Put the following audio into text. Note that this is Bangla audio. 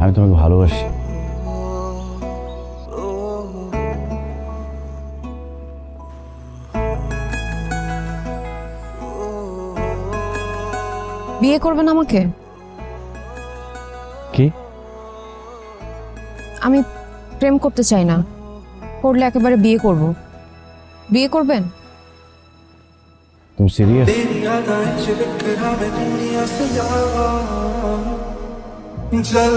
আমি তোমাকে ভালোবাসি। বিয়ে করবেন আমাকে? কি? আমি প্রেম করতে চাই না, করলে একেবারে বিয়ে করব। বিয়ে করবেন? তুমি সিরিয়াস? जल